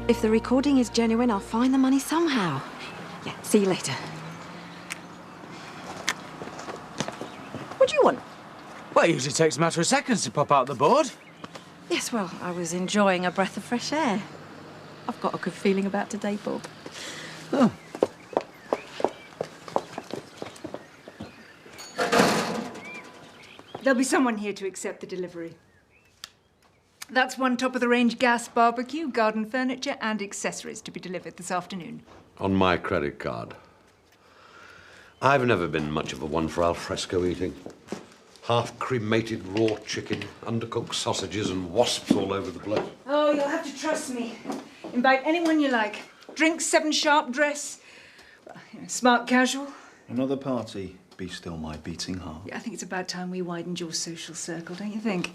If the recording is genuine, I'll find the money somehow. Yeah, see you later. What do you want? Well, it usually takes a matter of seconds to pop out the board. Yes, well, I was enjoying a breath of fresh air. I've got a good feeling about today, Bob. Oh. There'll be someone here to accept the delivery. That's one top-of-the-range gas barbecue, garden furniture and accessories to be delivered this afternoon. On my credit card. I've never been much of a one for al fresco eating. Half-cremated raw chicken, undercooked sausages and wasps all over the place. Oh, you'll have to trust me. Invite anyone you like. Drinks, 7 sharp, dress. Well, smart casual. Another party. Be still my beating heart. Yeah, I think it's about time we widened your social circle, don't you think?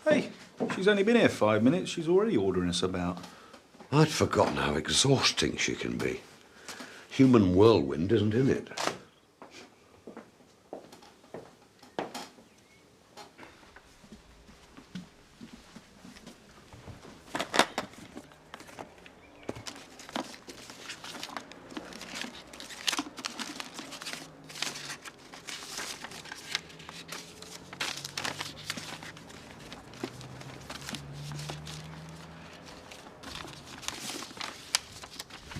Hey, she's only been here 5 minutes. She's already ordering us about. I'd forgotten how exhausting she can be. Human whirlwind isn't in it.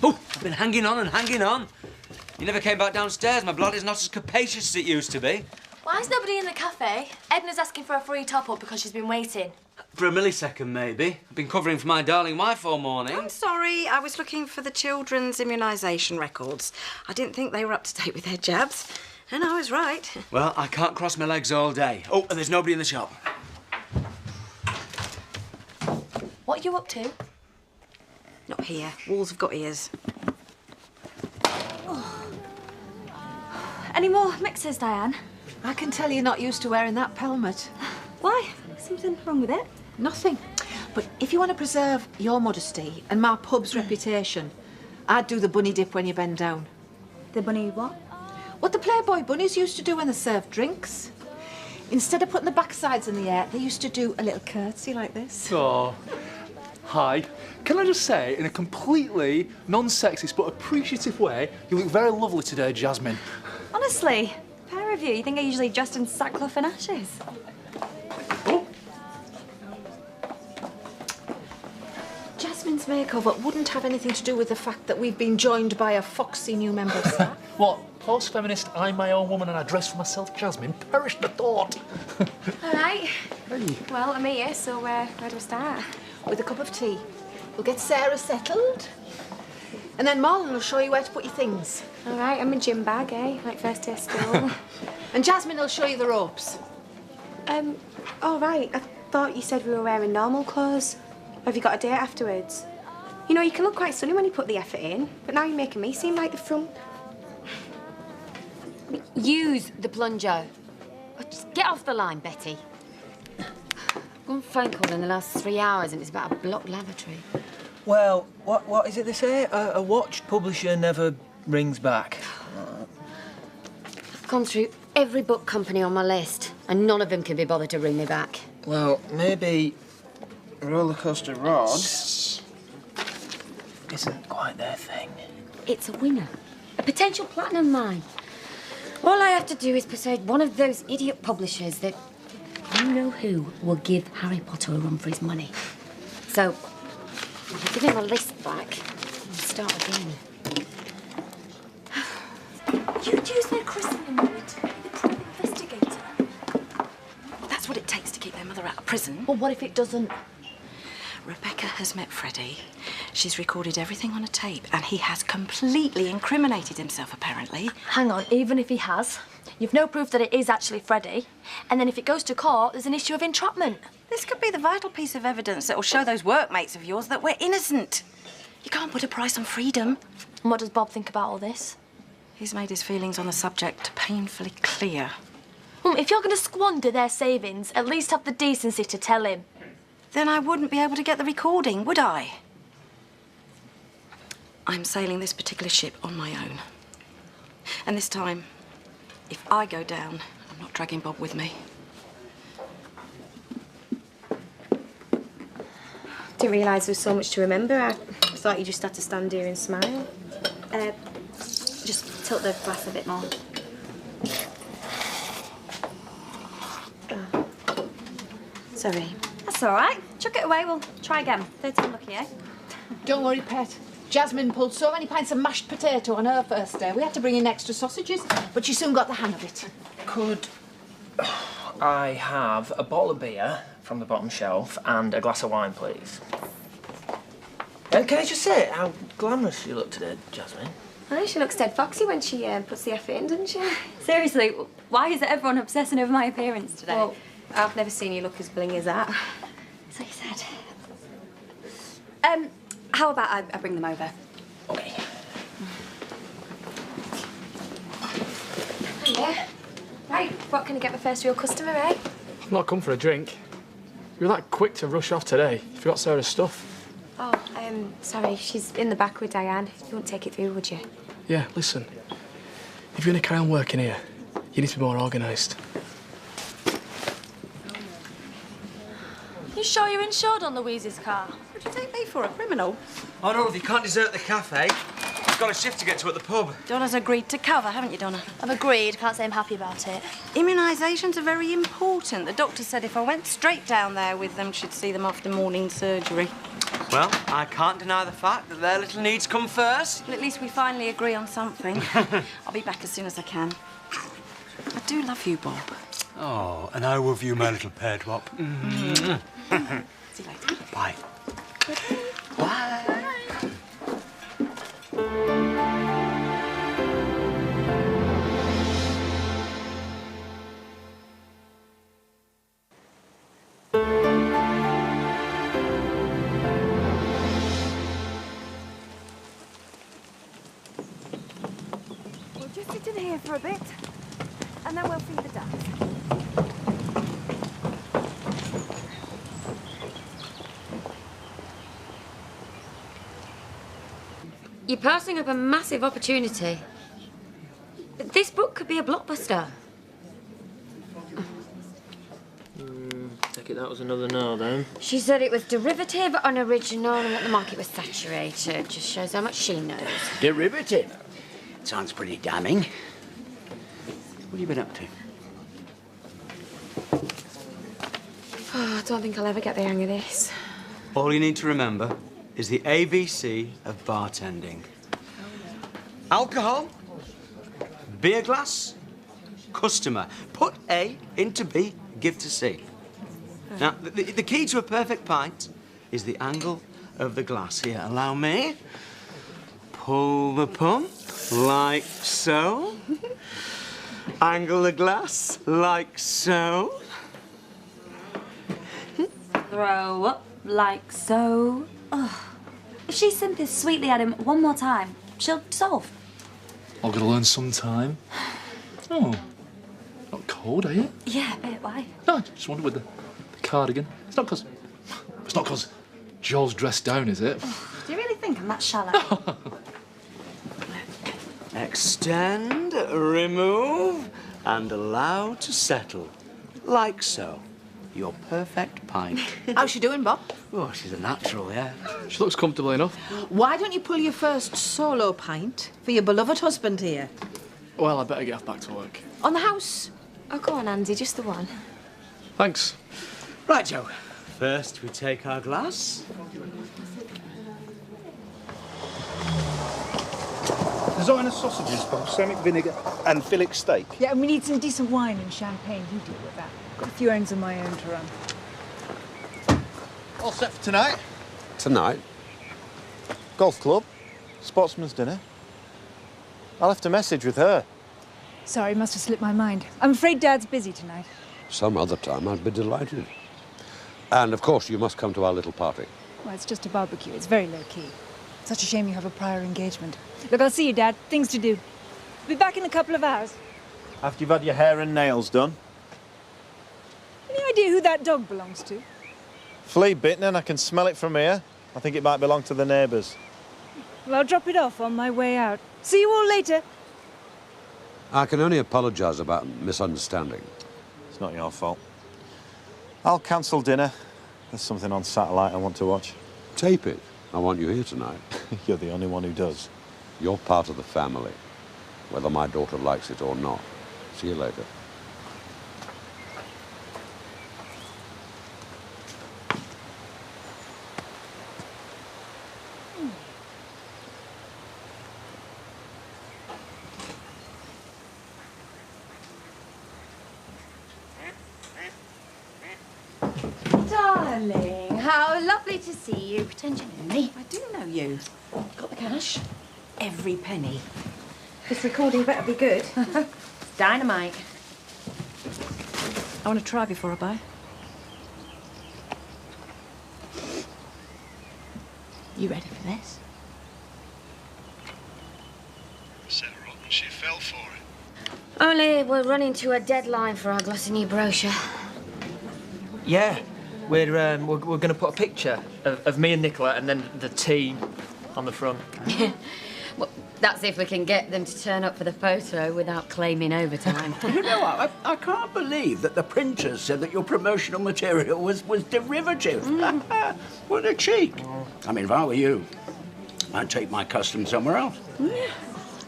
Oh, I've been hanging on and hanging on. You never came back downstairs. My blood is not as capacious as it used to be. Why is nobody in the cafe? Edna's asking for a free top-up because she's been waiting. For a millisecond, maybe. I've been covering for my darling wife all morning. I'm sorry, I was looking for the children's immunisation records. I didn't think they were up to date with their jabs. And I was right. Well, I can't cross my legs all day. Oh, and there's nobody in the shop. What are you up to? Not here. Walls have got ears. Any more mixers, Diane? I can tell you're not used to wearing that pelmet. Why? Something wrong with it? Nothing. But if you want to preserve your modesty and my pub's reputation, I'd do the bunny dip when you bend down. The bunny what? What the Playboy bunnies used to do when they served drinks. Instead of putting the backsides in the air, they used to do a little curtsy like this. Oh, hi. Can I just say, in a completely non-sexist but appreciative way, you look very lovely today, Jasmine. Honestly, pair of you. You think I usually dressed in sackcloth and ashes? Oh. Jasmine's makeover wouldn't have anything to do with the fact that we've been joined by a foxy new member of staff. What? Post-feminist, I'm my own woman and I dress for myself, Jasmine? Perish the thought. All right. Hey. Well, I'm here, so where do we start? With a cup of tea. We'll get Sarah settled. And then Marlon will show you where to put your things. All right, I'm a gym bag, eh? Like first day of school. And Jasmine will show you the ropes. All right. I thought you said we were wearing normal clothes. Or have you got a date afterwards? You know, you can look quite stunning when you put the effort in, but now you're making me seem like the front. Use the plunger. Oh, just get off the line, Betty. One phone call in the last 3 hours and it's about a blocked lavatory. Well, what is it they say? A watched publisher never rings back. I've gone through every book company on my list and none of them can be bothered to ring me back. Well, maybe Rollercoaster Rod isn't quite their thing. It's a winner. A potential platinum mine. All I have to do is persuade one of those idiot publishers that you-know-who will give Harry Potter a run for his money. So, I'll give him a list back and start again. You'd use their christening word. The private investigator. That's what it takes to keep their mother out of prison. Well, what if it doesn't? Rebecca has met Freddie. She's recorded everything on a tape, and he has completely incriminated himself, apparently. Hang on, even if he has, you've no proof that it is actually Freddie. And then if it goes to court, there's an issue of entrapment. This could be the vital piece of evidence that will show those workmates of yours that we're innocent. You can't put a price on freedom. And what does Bob think about all this? He's made his feelings on the subject painfully clear. If you're going to squander their savings, at least have the decency to tell him. Then I wouldn't be able to get the recording, would I? I'm sailing this particular ship on my own. And this time, if I go down, I'm not dragging Bob with me. Didn't realise there was so much to remember. I thought you just had to stand here and smile. Just tilt the glass a bit more. Sorry. That's all right. Chuck it away. We'll try again. Third time lucky, eh? Don't worry, Pet. Jasmine pulled so many pints of mashed potato on her first day. We had to bring in extra sausages, but she soon got the hang of it. Could I have a bottle of beer from the bottom shelf and a glass of wine, please? Can I just say how glamorous you look today, Jasmine? Oh, she looks dead foxy when she puts the effort in, doesn't she? Seriously, why is everyone obsessing over my appearance today? Well, I've never seen you look as bling as that. So you said. How about I bring them over? Okay. Yeah. Right, what can I get the first real customer, eh? I've not come for a drink. You were that quick to rush off today. You forgot Sarah's stuff. Oh, sorry, she's in the back with Diane. You wouldn't take it through, would you? Yeah, listen. If you're going to carry on working here, you need to be more organised. You sure you're insured on Louise's car? Would you take me for a criminal? Oh, no, if you can't desert the cafe, you've got a shift to get to at the pub. Donna's agreed to cover, haven't you, Donna? I've agreed. Can't say I'm happy about it. Immunisations are very important. The doctor said if I went straight down there with them, she'd see them after morning surgery. Well, I can't deny the fact that their little needs come first. Well, at least we finally agree on something. I'll be back as soon as I can. I do love you, Bob. Oh, and I love you, my little pairdwop. See you later. Bye. Bye. We'll just sit in here for a bit, and then we'll feed the ducks. You're passing up a massive opportunity. This book could be a blockbuster. Take it that was another no, then. She said it was derivative, unoriginal, and that the market was saturated. Just shows how much she knows. Derivative? Sounds pretty damning. What have you been up to? Oh, I don't think I'll ever get the hang of this. All you need to remember is the ABC of bartending. Alcohol, beer glass, customer. Put A into B, give to C. Now, the key to a perfect pint is the angle of the glass. Here, allow me. Pull the pump, like so. Angle the glass, like so. Throw up like so. Ugh. If she simpers sweetly at him one more time, she'll dissolve. I've got to learn sometime. Oh, not cold, are you? Yeah, a bit. Why? No, I just wondered with the cardigan. It's not 'cause Joel's dressed down, is it? Do you really think I'm that shallow? Extend, remove, and allow to settle. Like so. Your perfect pint. How's she doing, Bob? Oh, she's a natural, yeah. She looks comfortable enough. Why don't you pull your first solo pint for your beloved husband here? Well, I better get off back to work. On the house? Oh, go on, Andy, just the one. Thanks. Right, Joe. First, we take our glass. Designer sausages, balsamic vinegar and fillet steak. Yeah, and we need some decent wine and champagne. You deal with that. Got a few errands of my own to run. All set for tonight. Tonight? Golf club, sportsman's dinner. I left a message with her. Sorry, must have slipped my mind. I'm afraid Dad's busy tonight. Some other time I'd be delighted. And, of course, you must come to our little party. Well, it's just a barbecue. It's very low-key. Such a shame you have a prior engagement. Look, I'll see you, Dad. Things to do. Be back in a couple of hours. After you've had your hair and nails done. Any idea who that dog belongs to? Flea bitten and I can smell it from here. I think it might belong to the neighbours. Well, I'll drop it off on my way out. See you all later. I can only apologise about misunderstanding. It's not your fault. I'll cancel dinner. There's something on satellite I want to watch. Tape it. I want you here tonight. You're the only one who does. You're part of the family, whether my daughter likes it or not. See you later. Darling, how lovely to see you. Pretend you know me. I do know you. Got the cash? Every penny. This recording better be good. It's dynamite. I want to try before I buy. You ready for this? Set her up and she fell for it. Only we're running to a deadline for our glossy new brochure. Yeah, we're going to put a picture of me and Nicola and then the team on the front. Well, that's if we can get them to turn up for the photo without claiming overtime. You know, I can't believe that the printers said that your promotional material was derivative. What a cheek. I mean, if I were you, I'd take my custom somewhere else.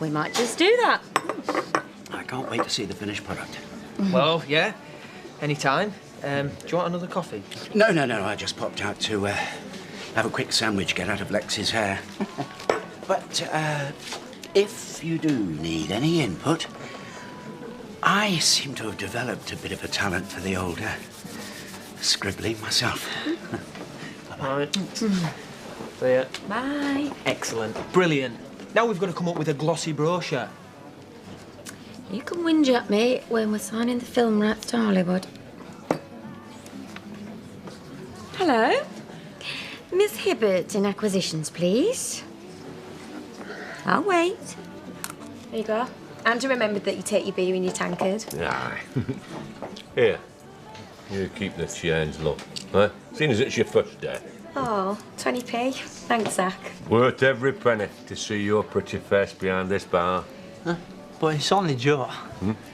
We might just do that. I can't wait to see the finished product. Well, yeah, anytime. Do you want another coffee? No, I just popped out to have a quick sandwich, get out of Lex's hair. But if you do need any input, I seem to have developed a bit of a talent for the old scribbling myself. Right. See ya. Bye. Excellent. Brilliant. Now we've got to come up with a glossy brochure. You can whinge at me when we're signing the film rights to Hollywood. Hello? Miss Hibbert in acquisitions, please. I'll wait. There you go. And remember that you take your beer in your tankard. Aye. Here. You keep the change, look. Huh? Seeing as it's your first day. Oh, 20p. Thanks, Zach. Worth every penny to see your pretty face behind this bar. Huh? But it's only Joe.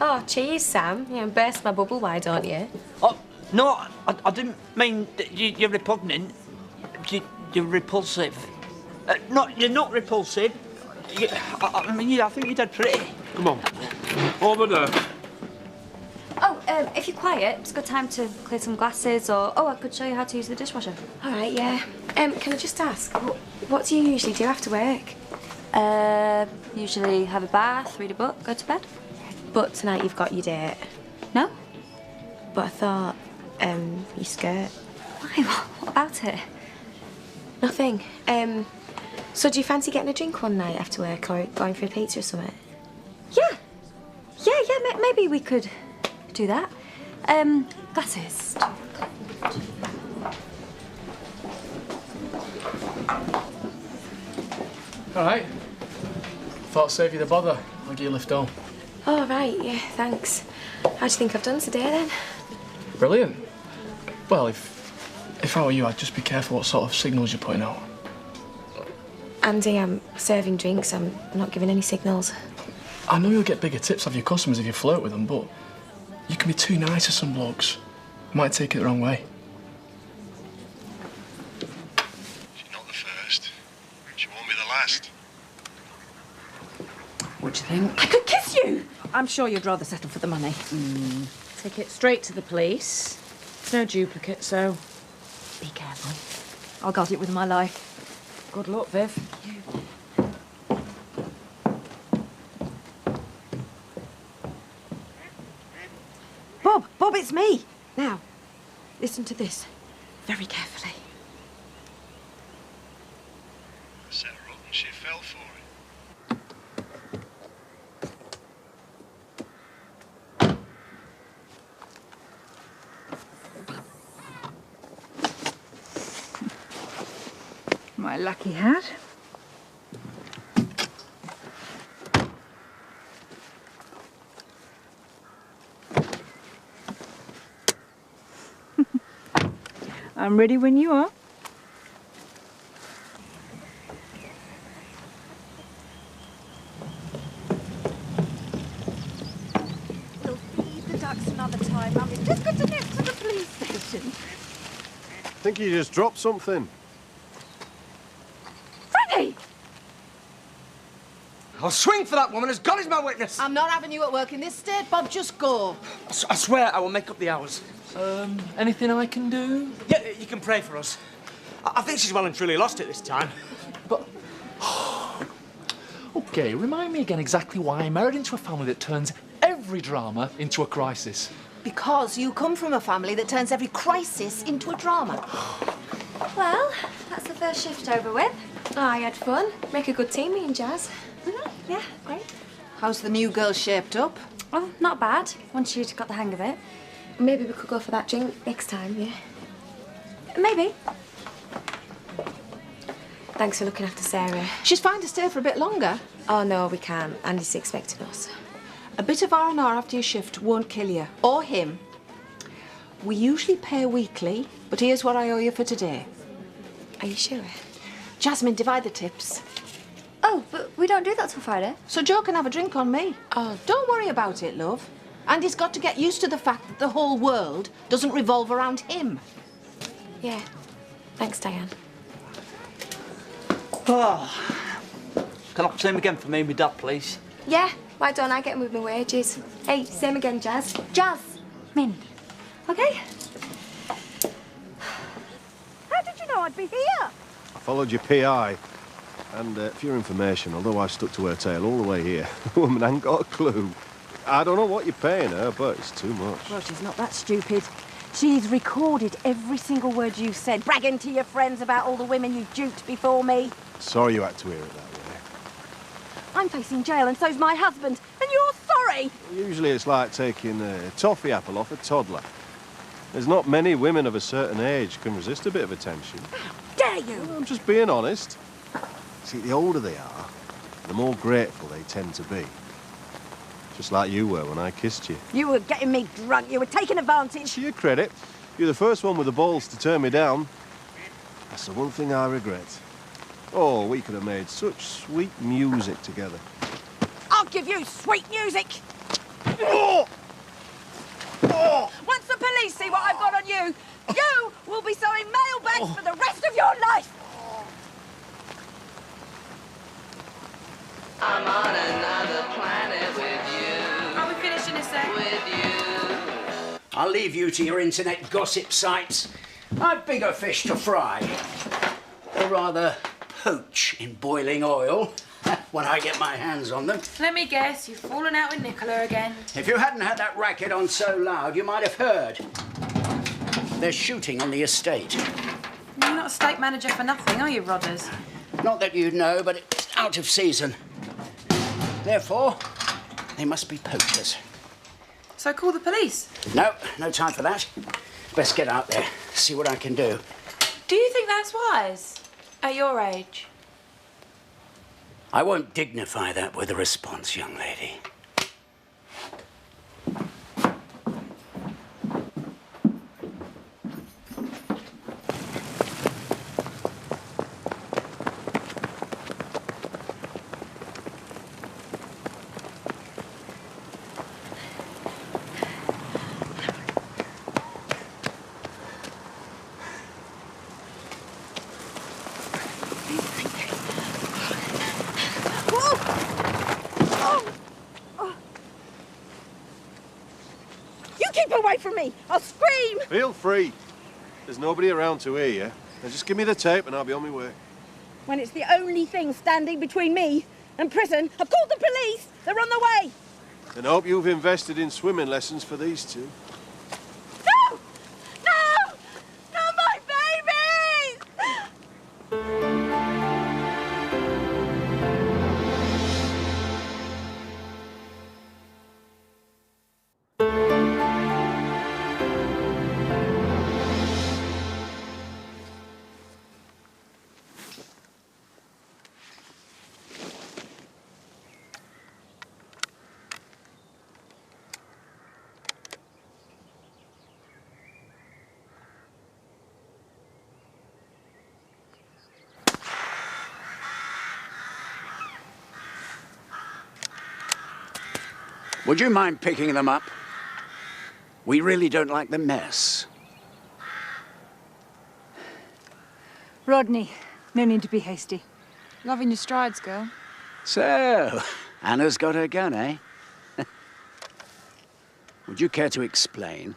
Oh, cheers, Sam. You know, burst my bubble, why don't you? Oh, no, I didn't mean that you're repugnant. You're repulsive. No, you're not repulsive. I mean, I think you're dead pretty. Come on. Over there. Oh, if you're quiet, it's a good time to clear some glasses or... Oh, I could show you how to use the dishwasher. All right, yeah. Can I just ask, what do you usually do after work? Usually have a bath, read a book, go to bed. But tonight you've got your date. No? But I thought, your skirt. Why? What about it? Nothing. So do you fancy getting a drink one night after work or going for a pizza or something? Yeah, maybe we could do that. Glasses. All right. Thought I'd save you the bother. I'll get you a lift home. Oh, right, yeah, thanks. How do you think I've done today, then? Brilliant. Well, if I were you, I'd just be careful what sort of signals you're putting out. Andy, I'm serving drinks. I'm not giving any signals. I know you'll get bigger tips off your customers if you flirt with them, but you can be too nice to some blokes. Might take it the wrong way. She's not the first. She won't be the last. What do you think? I could kiss you! I'm sure you'd rather settle for the money. Take it straight to the police. It's no duplicate, so Be careful. I'll guard it with my life. Good luck, Viv. Bob, it's me. Now, listen to this very carefully. I set her up and she fell for it. My lucky hat. I'm ready when you are. We'll feed the ducks another time, Mum. We've just got to nip to the police station. I think you just dropped something. I'll swing for that woman as God is my witness. I'm not having you at work in this state, Bob. Just go. I swear I will make up the hours. Anything I can do? Yeah, you can pray for us. I think she's well and truly lost it this time. But... OK, remind me again exactly why I married into a family that turns every drama into a crisis. Because you come from a family that turns every crisis into a drama. Well, that's the first shift over with. Oh, I had fun. Make a good team, me and Jazz. Yeah, great. How's the new girl shaped up? Oh, not bad, once you'd got the hang of it. Maybe we could go for that drink next time, yeah? Maybe. Thanks for looking after Sarah. She's fine to stay for a bit longer. Oh, no, we can't. Andy's expecting us. A bit of R&R after your shift won't kill you. Or him. We usually pay weekly, but here's what I owe you for today. Are you sure? Jasmine, divide the tips. Oh, but we don't do that till Friday. So Joe can have a drink on me. Oh. Don't worry about it, love. Andy's got to get used to the fact that the whole world doesn't revolve around him. Yeah. Thanks, Diane. Oh. Can I same again for me and my dad, please? Yeah, why don't I get him with my wages? Hey, same again, Jazz. Jasmine. Okay? How did you know I'd be here? I followed your PI. And for your information, although I've stuck to her tail all the way here, the woman ain't got a clue. I don't know what you're paying her, but it's too much. Well, she's not that stupid. She's recorded every single word you said, bragging to your friends about all the women you duped before me. Sorry you had to hear it that way. I'm facing jail and so's my husband, and you're sorry! Usually it's like taking a toffee apple off a toddler. There's not many women of a certain age can resist a bit of attention. How dare you! Well, I'm just being honest. See, the older they are, the more grateful they tend to be. Just like you were when I kissed you. You were getting me drunk, you were taking advantage. To your credit, you're the first one with the balls to turn me down. That's the one thing I regret. Oh, we could have made such sweet music together. I'll give you sweet music! Oh! Oh! Once the police see what I've got on you, you will be sewing mailbags for the rest of your life! I'm on another planet with you. Are we finishing a sec? With you. I'll leave you to your internet gossip sites. I've bigger fish to fry. Or rather, poach in boiling oil when I get my hands on them. Let me guess, you've fallen out with Nicola again. If you hadn't had that racket on so loud, you might have heard. They're shooting on the estate. You're not estate manager for nothing, are you, Rodders? Not that you'd know, but it's out of season. Therefore, they must be poachers. So call the police? No, no time for that. Best get out there, see what I can do. Do you think that's wise? At your age? I won't dignify that with a response, young lady. Away from me! I'll scream! Feel free. There's nobody around to hear you. Now just give me the tape and I'll be on my way. When it's the only thing standing between me and prison, I've called the police! They're on the way! And I hope you've invested in swimming lessons for these two. No! No! Not my babies! Would you mind picking them up? We really don't like the mess. Rodney, no need to be hasty. Loving your strides, girl. So, Anna's got her gun, eh? Would you care to explain?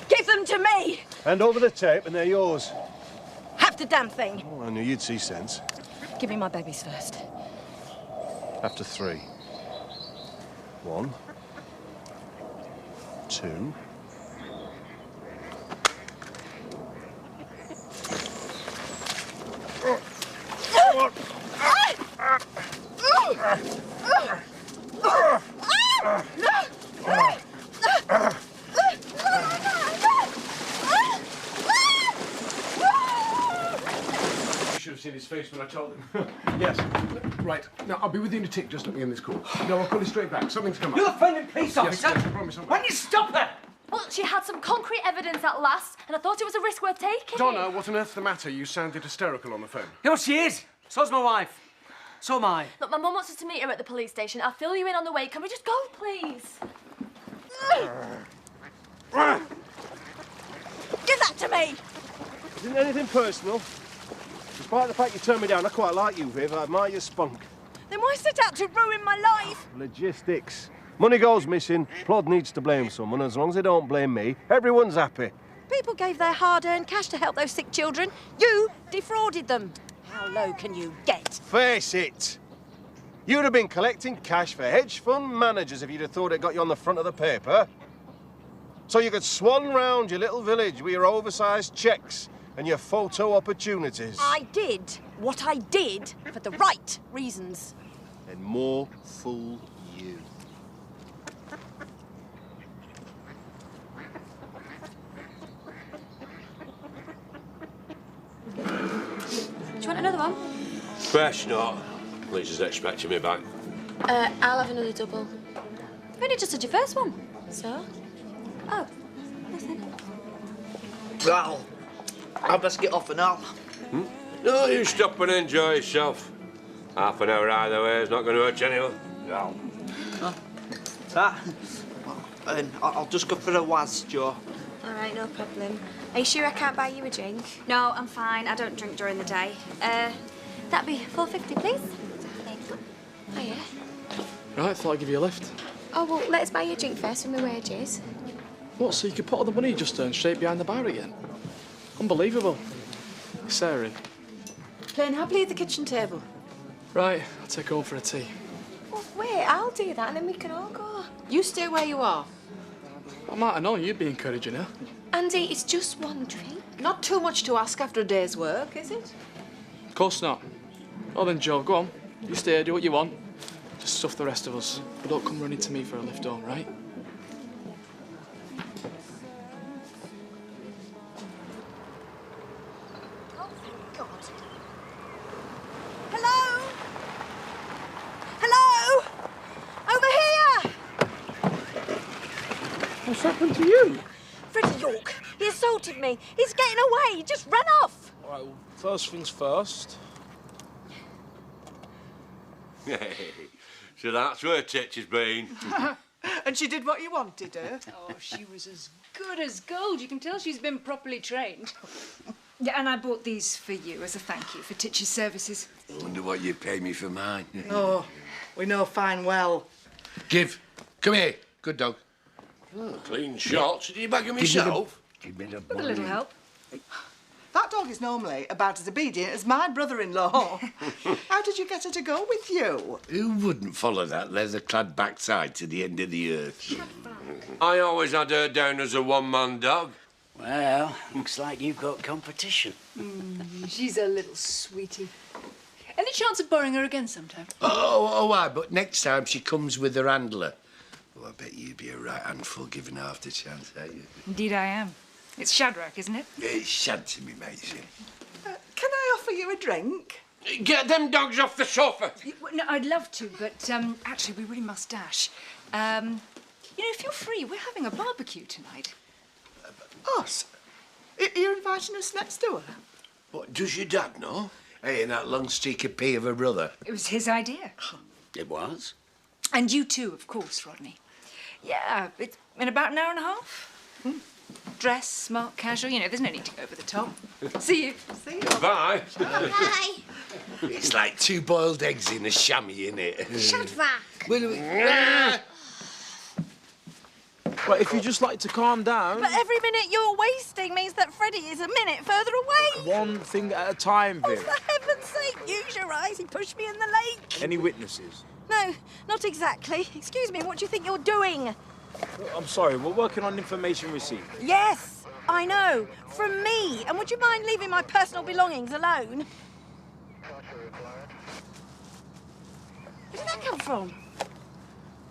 Give them to me! Hand over the tape and they're yours. Have the damn thing. Oh, I knew you'd see sense. Give me my babies first. After 3. 1. 2. You should have seen his face when I told him. Yes. Right. Now, I'll be with you in a tick. Just let me in this call. No, I'll call you straight back. Something's come up. You're the friendly police officer? Yes, I promise. Why didn't you stop her? Well, she had some concrete evidence at last, and I thought it was a risk worth taking. Donna, what on earth's the matter? You sounded hysterical on the phone. You know what she is? So's my wife. So am I. Look, my mum wants us to meet her at the police station. I'll fill you in on the way. Can we just go, please? Give that to me! Isn't anything personal? Despite the fact you turned me down, I quite like you, Viv. I admire your spunk. Then why set out to ruin my life? Logistics. Money goes missing, Plod needs to blame someone. As long as they don't blame me, everyone's happy. People gave their hard-earned cash to help those sick children. You defrauded them. How low can you get? Face it. You'd have been collecting cash for hedge fund managers if you'd have thought it got you on the front of the paper. So you could swan round your little village with your oversized checks and your photo opportunities. I did what I did for the right reasons. And more fool you. Do you want another one? Fresh not. Lisa's expecting me back. I'll have another double. You've only just had your first one. So? Oh, nothing. Well, I'd best get off and all. No, you stop and enjoy yourself. Half an hour either way is not going to hurt you anyone. No. I'll just go for a was, Joe. All right, no problem. Are you sure I can't buy you a drink? No, I'm fine. I don't drink during the day. That'd be $4.50, please. Oh, yeah? Right, thought I'd give you a lift. Oh, well, let's buy you a drink first from my wages. What, so you could put all the money you just earned straight behind the bar again? Unbelievable. Is Sarah in? Playing happily at the kitchen table. Right, I'll take her home for a tea. Well, wait, I'll do that and then we can all go. You stay where you are. I might have known you'd be encouraging her. Andy, it's just one drink. Not too much to ask after a day's work, is it? Of course not. Well then, Joe, go on. You stay, do what you want. Just stuff the rest of us. But don't come running to me for a lift home, right? Oh, thank God. Hello? Hello? Over here! What's happened to you? Freddie York. He assaulted me. He's getting away. He just ran off. All right, well, first things first. So that's where Titch has been. And she did what you wanted her? Oh, she was as good as gold. You can tell she's been properly trained. Yeah, and I bought these for you as a thank you for Titch's services. I wonder what you pay me for mine. Oh, we know fine well. Give. Come here. Good dog. Oh, clean shot. Did you bag him Give me the- yourself? Give me the With a little help. That dog is normally about as obedient as my brother-in-law. How did you get her to go with you? Who wouldn't follow that leather-clad backside to the end of the earth? I always had her down as a one-man dog. Well, looks like you've got competition. She's a little sweetie. Any chance of borrowing her again sometime? Oh, aye, but next time she comes with her handler. Oh, I bet you'd be a right handful given half the chance, ain't you? Indeed I am. It's Shadrach, isn't it? It's shanty me, mate. Can I offer you a drink? Get them dogs off the sofa. No, I'd love to, but actually we really must dash. You know, if you're free, we're having a barbecue tonight. Us? You're inviting us next door? What, does your dad know? Hey, and that long streak of pee of a brother? It was his idea. It was? And you too, of course, Rodney. Yeah, it's in about an hour and a half. Dress, smart, casual, you know, there's no need to go over the top. See you. See you. Bye. Bye. It's like two boiled eggs in a chamois, innit? Shut back. Well, if you just like to calm down. But every minute you're wasting means that Freddie is a minute further away. One thing at a time, Oh, Viv. for heaven's sake, use your eyes. He pushed me in the lake. Any witnesses? No, not exactly. Excuse me, what do you think you're doing? I'm sorry, we're working on information received. Yes, I know. From me. And would you mind leaving my personal belongings alone? Where did that come from?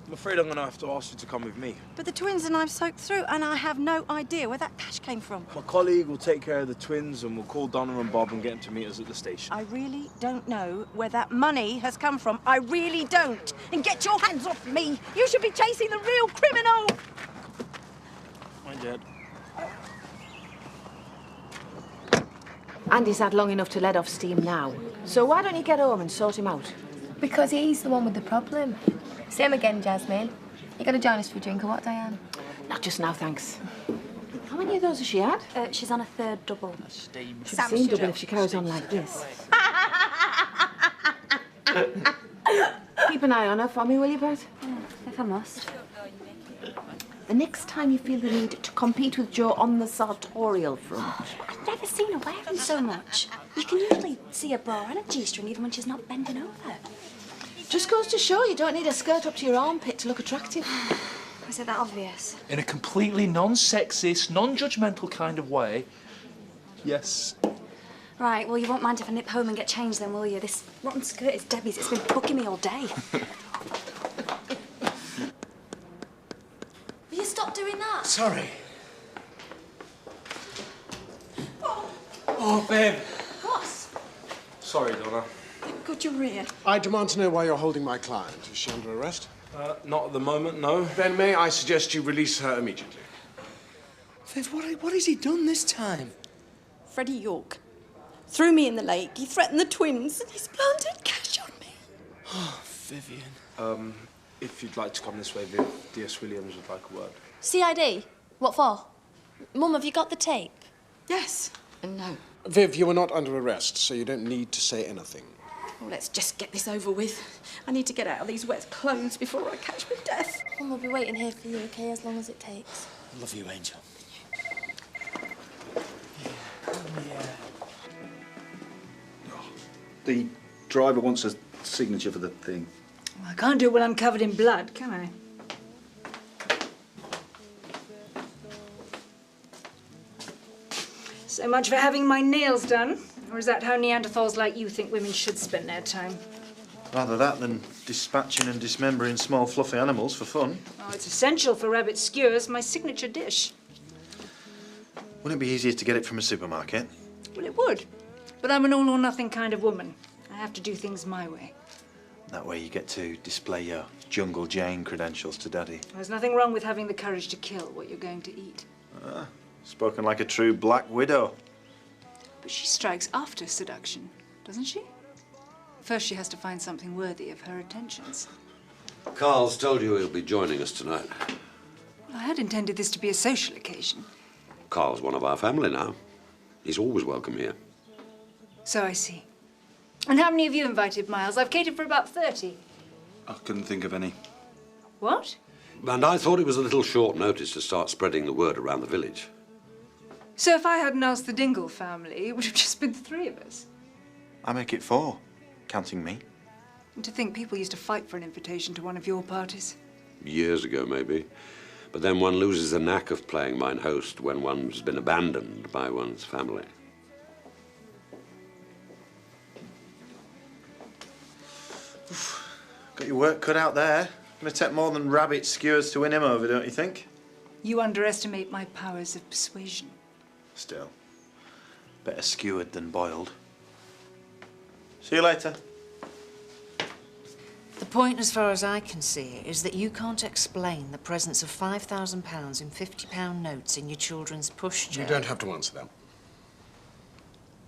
I'm afraid I'm going to have to ask you to come with me. But the twins and I've soaked through, and I have no idea where that cash came from. My colleague will take care of the twins, and we'll call Donna and Bob and get them to meet us at the station. I really don't know where that money has come from. I really don't. And get your hands off me. You should be chasing the real criminal. My dad. Andy's had long enough to let off steam now. So why don't you get home and sort him out? Because he's the one with the problem. Same again, Jasmine. You gonna join us for a drink or what, Diane? Not just now, thanks. How many of those has she had? She's on a third double. She'll be seeing double if she carries on like this. Keep an eye on her for me, will you, Bet? If I must. The next time you feel the need to compete with Jo on the sartorial front. I've never seen her wearing so much. You can usually see a bra and a G-string even when she's not bending over. Just goes to show you don't need a skirt up to your armpit to look attractive. Is it that obvious? In a completely non-sexist, non-judgmental kind of way, yes. Right, well, you won't mind if I nip home and get changed then, will you? This rotten skirt is Debbie's. It's been bugging me all day. Will you stop doing that? Sorry. Oh, babe. What? Sorry, Donna. Thank God you're here. I demand to know why you're holding my client. Is she under arrest? Not at the moment, no. Then may I suggest you release her immediately? Viv, what has he done this time? Freddie York threw me in the lake. He threatened the twins. And he's planted cash on me. Oh, Vivian. If you'd like to come this way, Viv, D.S. Williams would like a word. CID? What for? Mum, have you got the tape? Yes and no. Viv, you are not under arrest, so you don't need to say anything. Well, let's just get this over with. I need to get out of these wet clothes before I catch my death. Mum will be waiting here for you, okay, as long as it takes. Love you, Angel. The driver wants a signature for the thing. I can't do it when I'm covered in blood, can I? So much for having my nails done. Or is that how Neanderthals like you think women should spend their time? Rather that than dispatching and dismembering small fluffy animals for fun. Oh, it's essential for rabbit skewers, my signature dish. Wouldn't it be easier to get it from a supermarket? Well, it would. But I'm an all-or-nothing kind of woman. I have to do things my way. That way you get to display your Jungle Jane credentials to Daddy. There's nothing wrong with having the courage to kill what you're going to eat. Spoken like a true Black Widow. But she strikes after seduction, doesn't she? First, she has to find something worthy of her attentions. Carl's told you he'll be joining us tonight. Well, I had intended this to be a social occasion. Carl's one of our family now. He's always welcome here. So I see. And how many have you invited, Miles? I've catered for about 30. I couldn't think of any. What? And I thought it was a little short notice to start spreading the word around the village. So if I hadn't asked the Dingle family, it would have just been the three of us. I make it 4, counting me. And to think people used to fight for an invitation to one of your parties. Years ago, maybe. But then one loses the knack of playing mine host when one's been abandoned by one's family. Got your work cut out there. Gonna take more than rabbit skewers to win him over, don't you think? You underestimate my powers of persuasion. Still, better skewered than boiled. See you later. The point, as far as I can see, is that you can't explain the presence of £5,000 in £50 notes in your children's pushchair. You don't have to answer that.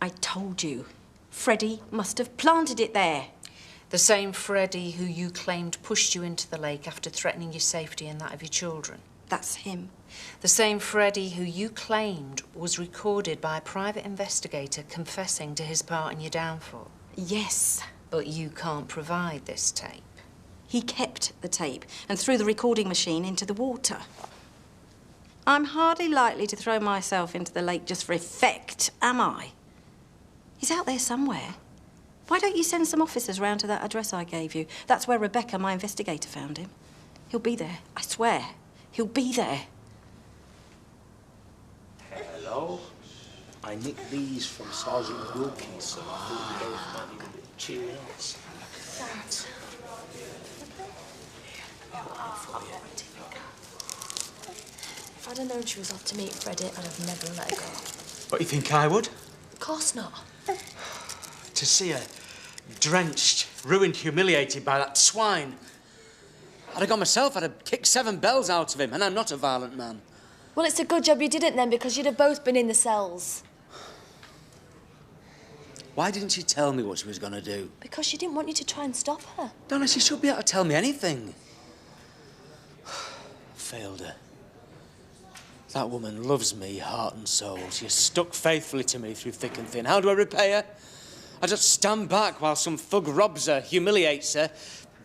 I told you. Freddie must have planted it there. The same Freddie who you claimed pushed you into the lake after threatening your safety and that of your children. That's him. The same Freddie who you claimed was recorded by a private investigator confessing to his part in your downfall. Yes. But you can't provide this tape. He kept the tape and threw the recording machine into the water. I'm hardly likely to throw myself into the lake just for effect, am I? He's out there somewhere. Why don't you send some officers round to that address I gave you? That's where Rebecca, my investigator, found him. He'll be there, I swear. He'll be there. Hello. I nicked these from Sergeant Wilkinson. I thought you both might need a bit of cheering up. If I'd have known she was off to meet Freddie, I'd have never let her go. What, you think I would? Of course not. To see her drenched, ruined, humiliated by that swine. I'd have gone myself, I'd have kicked 7 bells out of him, and I'm not a violent man. Well, it's a good job you didn't then, because you'd have both been in the cells. Why didn't she tell me what she was going to do? Because she didn't want you to try and stop her. Donna, she should be able to tell me anything. Failed her. That woman loves me, heart and soul. She has stuck faithfully to me through thick and thin. How do I repay her? I just stand back while some thug robs her, humiliates her,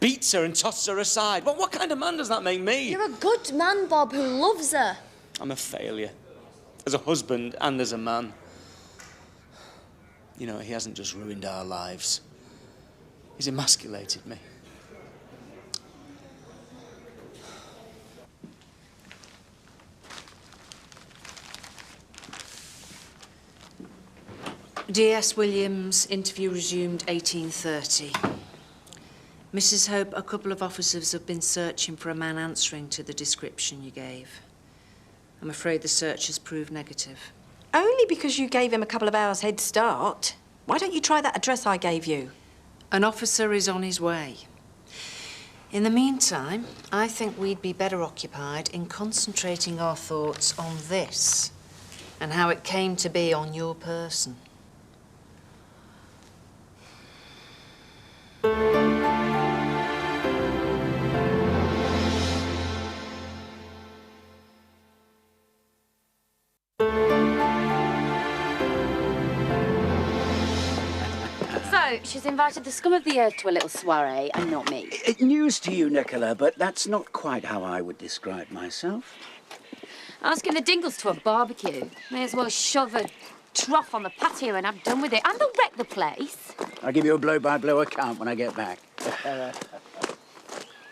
beats her and tosses her aside. Well, what kind of man does that make me? You're a good man, Bob, who loves her. I'm a failure. As a husband and as a man. You know, he hasn't just ruined our lives. He's emasculated me. D.S. Williams, interview resumed 18:30. Mrs. Hope, a couple of officers have been searching for a man answering to the description you gave. I'm afraid the search has proved negative. Only because you gave him a couple of hours head start. Why don't you try that address I gave you? An officer is on his way. In the meantime, I think we'd be better occupied in concentrating our thoughts on this and how it came to be on your person. So, she's invited the scum of the earth to a little soiree, and not me. News to you, Nicola, but that's not quite how I would describe myself. Asking the Dingles to a barbecue. May as well shove a trough on the patio and have done with it. And they'll wreck the place. I'll give you a blow-by-blow account when I get back.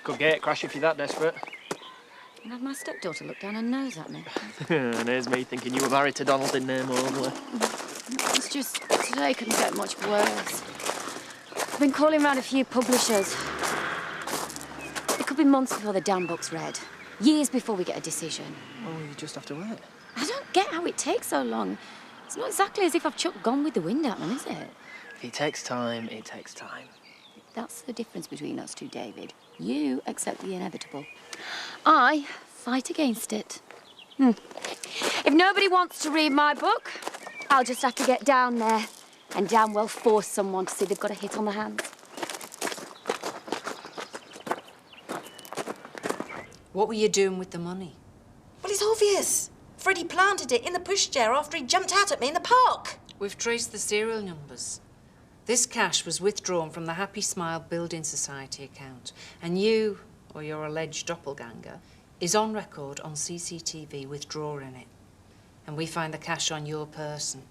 Could gate crash if you're that desperate. And had my stepdaughter look down her nose at me. And here's me thinking you were married to Donald in name only. It's just, today couldn't get much worse. I've been calling round a few publishers. It could be months before the damn book's read. Years before we get a decision. Oh, you just have to wait. I don't get how it takes so long. It's not exactly as if I've chucked Gone with the Wind at them, is it? If it takes time, it takes time. That's the difference between us two, David. You accept the inevitable. I fight against it. If nobody wants to read my book, I'll just have to get down there and damn well force someone to see they've got a hit on the hands. What were you doing with the money? Well, it's obvious. Freddie planted it in the pushchair after he jumped out at me in the park. We've traced the serial numbers. This cash was withdrawn from the Happy Smile Building Society account, and you, or your alleged doppelganger, is on record on CCTV withdrawing it. And we find the cash on your person.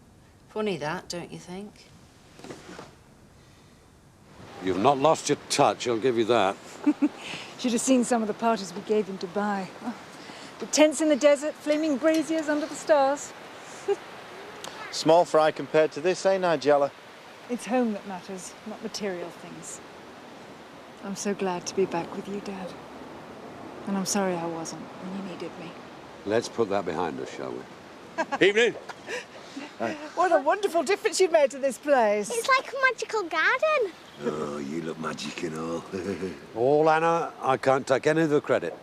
Funny that, don't you think? You've not lost your touch, I'll give you that. Should have seen some of the parties we gave him to buy. Oh, the tents in the desert, flaming braziers under the stars. Small fry compared to this, eh, Nigella? It's home that matters, not material things. I'm so glad to be back with you, Dad. And I'm sorry I wasn't when you needed me. Let's put that behind us, shall we? Evening. What a wonderful difference you've made to this place. It's like a magical garden. Oh, you look magic and all. All, Anna, I can't take any of the credit.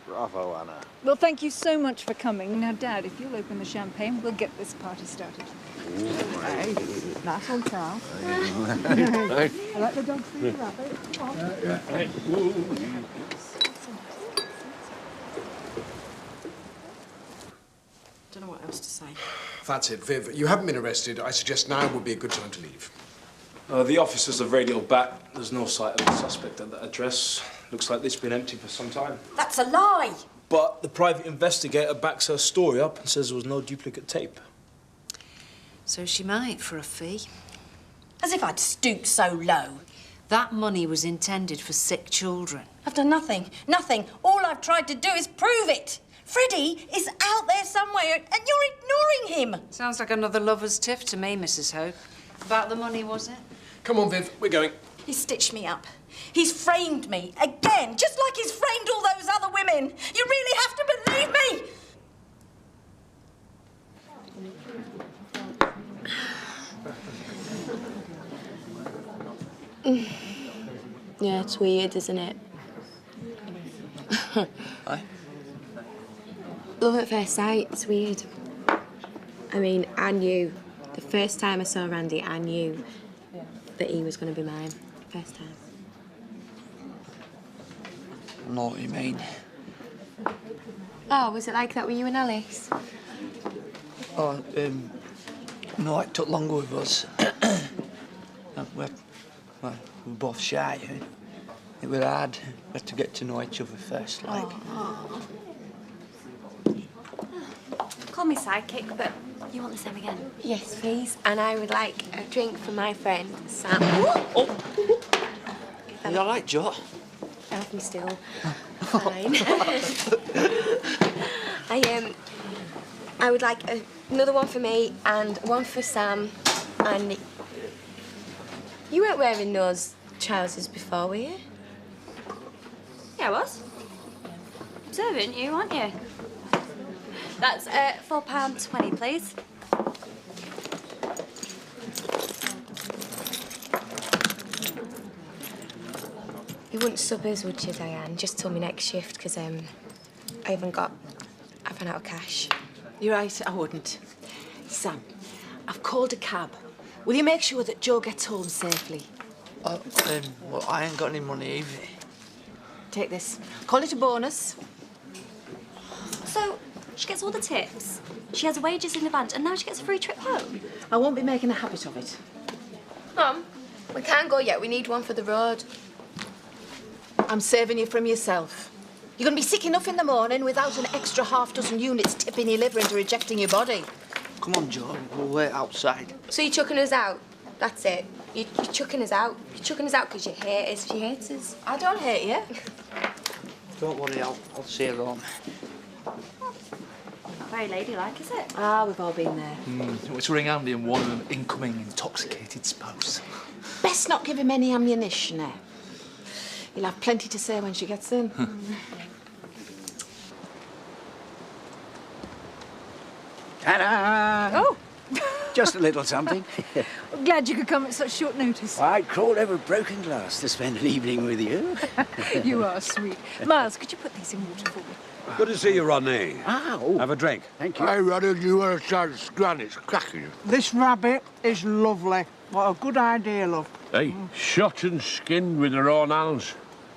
Bravo, Anna. Well, thank you so much for coming. Now, Dad, if you'll open the champagne, we'll get this party started. Hey, nice on Charles. I like the dog's feet rabbit. Come on. That's it, Viv. You haven't been arrested. I suggest now would be a good time to leave. The officers have radioed back. There's no sight of the suspect at that address. Looks like it's been empty for some time. That's a lie! But the private investigator backs her story up and says there was no duplicate tape. So she might, for a fee. As if I'd stoop so low. That money was intended for sick children. I've done nothing. Nothing. All I've tried to do is prove it. Freddie is out there somewhere, and you're ignoring him. Sounds like another lover's tiff to me, Mrs. Hope. About the money, was it? Come on, Viv. We're going. He's stitched me up. He's framed me again, just like he's framed all those other women. You really have to believe me. Yeah, it's weird, isn't it? Aye. Love at first sight, it's weird. I mean, I knew, the first time I saw Randy, I knew that he was going to be mine. First time. I know what you mean. Oh, was it like that with you and Alice? Oh, no, it took longer with us. We're both shy. It was hard. We had to get to know each other first, like. Call me sidekick, but you want the same again? Yes, please. And I would like a drink for my friend, Sam. You all right, Joe? Help me still. Fine. I would like another one for me and one for Sam. And you weren't wearing those trousers before, were you? Yeah, I was. Observant you, aren't you? That's £4.20, please. You wouldn't sub us, would you, Diane? Just till my next shift, because I've run out of cash. You're right, I wouldn't. Sam, I've called a cab. Will you make sure that Joe gets home safely? Well, I ain't got any money either. Take this. Call it a bonus. So, she gets all the tips, she has wages in advance, and now she gets a free trip home? I won't be making a habit of it. Mum, we can't go yet. We need one for the road. I'm saving you from yourself. You're going to be sick enough in the morning without an extra half-dozen units tipping your liver into rejecting your body. Come on, Joe. We'll wait outside. So you're chucking us out? That's it. You're chucking us out. You're chucking us out because you hate us. She hates us. I don't hate you. Don't worry, I'll see you home. Not very ladylike, is it? Ah, we've all been there. Let's ring Andy and warn him incoming intoxicated spouse. Best not give him any ammunition, eh? He'll have plenty to say when she gets in. Ta-da! Oh! Just a little something. I'm glad you could come at such short notice. I'd crawl over broken glass to spend an evening with you. You are sweet. Miles, could you put these in water for me? Good to see you, Rodney. Oh. Have a drink. Thank you. Hey, Roddy, do you want to try this granny? It's cracking. This rabbit is lovely. What a good idea, love. Hey, shot and skinned with their own hands.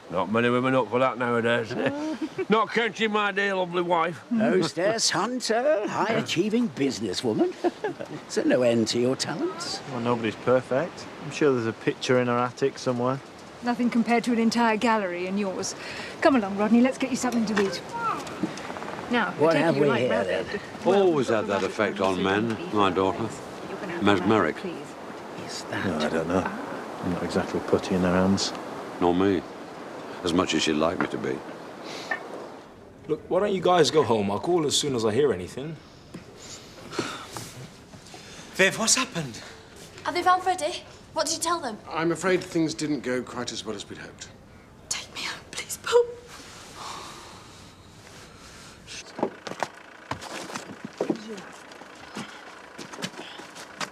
Not many women up for that nowadays. Not counting my dear lovely wife. Hostess, hunter, high-achieving businesswoman. Is there no end to your talents? Well, nobody's perfect. I'm sure there's a picture in her attic somewhere. Nothing compared to an entire gallery in yours. Come along, Rodney, let's get you something to eat. Now, What I take have you we like here, rabbit. then? Always had that effect on men, my daughter. Mesmeric. Is that? No, I don't know. I'm not exactly putty in her hands. Nor me. As much as she'd like me to be. Look, why don't you guys go home? I'll call as soon as I hear anything. Viv, what's happened? Have they found Freddie? What did you tell them? I'm afraid things didn't go quite as well as we'd hoped. Take me home, please, Paul.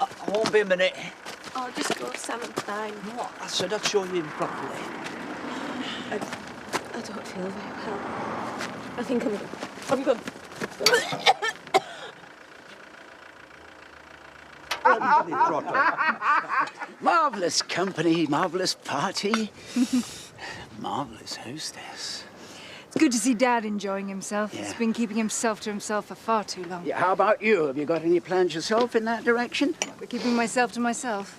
I won't be a minute. Oh, just go, Sam, I'm fine. What? I said I'd show you in properly. I don't feel very well. I think I'm good. Marvellous company, marvellous party. Marvellous hostess. It's good to see Dad enjoying himself. Yeah. He's been keeping himself to himself for far too long. Yeah, how about you? Have you got any plans yourself in that direction? We're keeping myself to myself.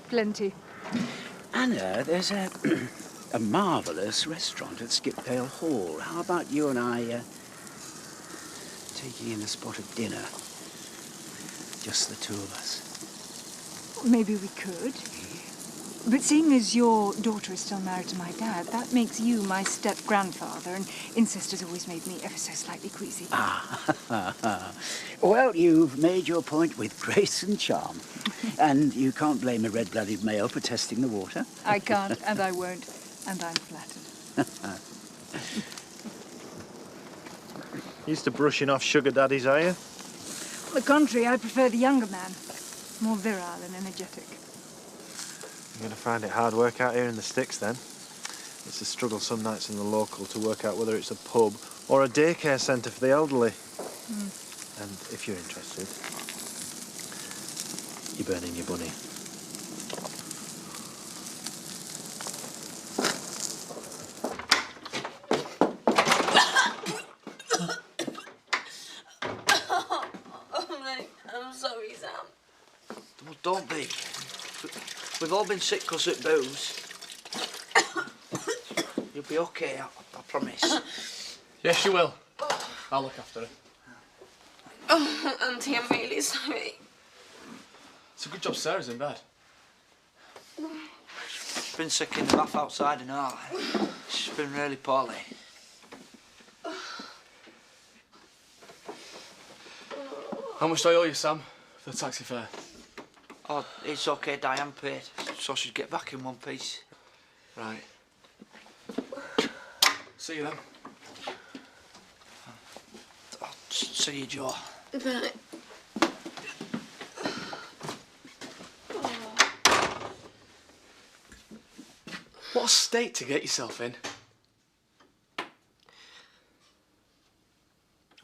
Plenty. Anna, there's a a marvellous restaurant at Skipdale Hall. How about you and I taking in a spot of dinner? Just the two of us. Maybe we could. But seeing as your daughter is still married to my dad, that makes you my step-grandfather, and incest has always made me ever so slightly queasy. Ah, well, you've made your point with grace and charm. And you can't blame a red-blooded male for testing the water. I can't, and I won't, and I'm flattered. Used to brushing off sugar daddies, are you? On the contrary, I prefer the younger man. More virile and energetic. I'm going to find it hard work out here in the sticks, then. It's a struggle some nights in the local to work out whether it's a pub or a daycare centre for the elderly. And if you're interested, you're burning your bunny. Oh, mate, I'm sorry, Sam. Well, don't be. We've all been sick because of booze. You'll be okay, I promise. Yes, you will. I'll look after her. Oh, Auntie, I'm really sorry. It's a good job Sarah's in bed. She's been sick in the bath outside and all. She's been really poorly. How much do I owe you, Sam, for the taxi fare? Oh, it's okay, Diane paid, so she'd get back in one piece. Right. See you then. Oh, see you, Joe. Bye. What a state to get yourself in.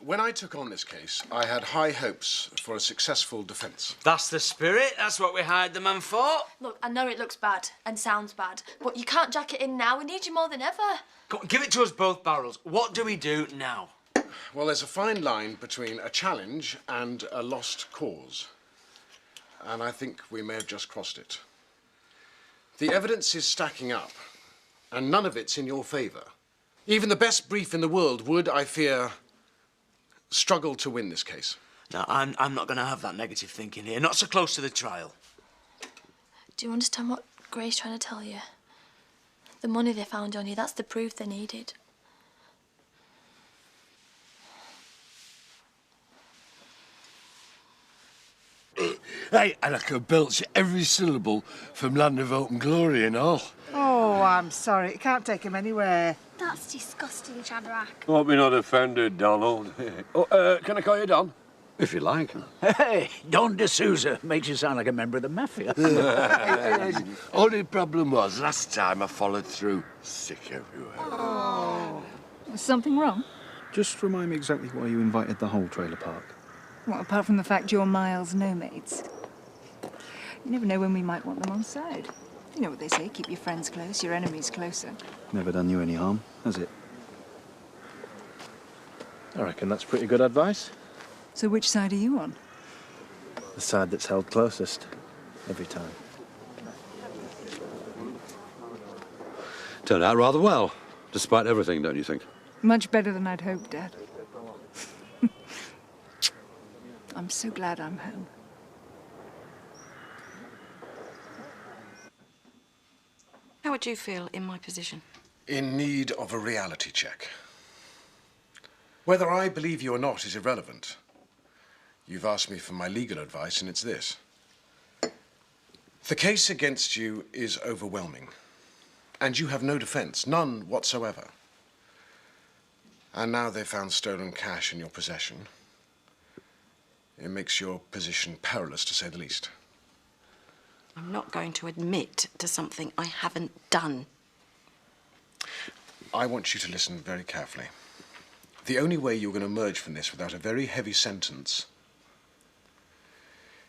When I took on this case, I had high hopes for a successful defence. That's the spirit. That's what we hired the man for. Look, I know it looks bad and sounds bad, but you can't jack it in now. We need you more than ever. Go on, give it to us both, Barrels. What do we do now? Well, there's a fine line between a challenge and a lost cause. And I think we may have just crossed it. The evidence is stacking up, and none of it's in your favour. Even the best brief in the world would, I fear, struggle to win this case. No, I'm not going to have that negative thinking here. Not so close to the trial. Do you understand what Gray's trying to tell you? The money they found on you, that's the proof they needed. Hey, and I could belch every syllable from Land of Hope and Glory and all. Oh, I'm sorry. It can't take him anywhere. That's disgusting, Shadrach. Hope you're not offended, Donald. Can I call you Don? If you like. Hey, Don D'Souza makes you sound like a member of the mafia. Only problem was, last time I followed through. Sick everywhere. Oh. Was something wrong? Just remind me exactly why you invited the whole trailer park. Well, apart from the fact you're Miles' no mates. You never know when we might want them on side. You know what they say, keep your friends close, your enemies closer. Never done you any harm, has it? I reckon that's pretty good advice. So which side are you on? The side that's held closest, every time. Turned out rather well, despite everything, don't you think? Much better than I'd hoped, Dad. I'm so glad I'm home. How would you feel in my position? In need of a reality check. Whether I believe you or not is irrelevant. You've asked me for my legal advice, and it's this. The case against you is overwhelming, and you have no defense, none whatsoever. And now they've found stolen cash in your possession. It makes your position perilous, to say the least. I'm not going to admit to something I haven't done. I want you to listen very carefully. The only way you're going to emerge from this without a very heavy sentence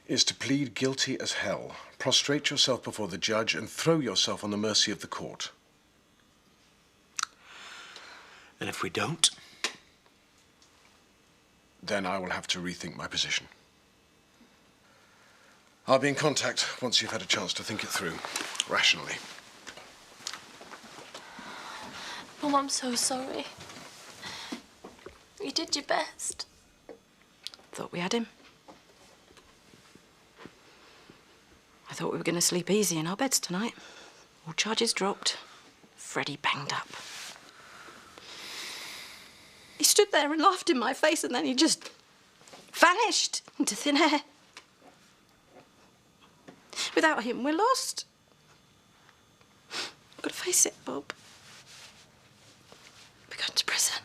is to plead guilty as hell, prostrate yourself before the judge, and throw yourself on the mercy of the court. And if we don't? Then I will have to rethink my position. I'll be in contact once you've had a chance to think it through, rationally. Mum, I'm so sorry. You did your best. Thought we had him. I thought we were going to sleep easy in our beds tonight. All charges dropped. Freddie banged up. He stood there and laughed in my face, and then he just vanished into thin air. Without him, we're lost. I've got to face it, Bob. We're going to prison.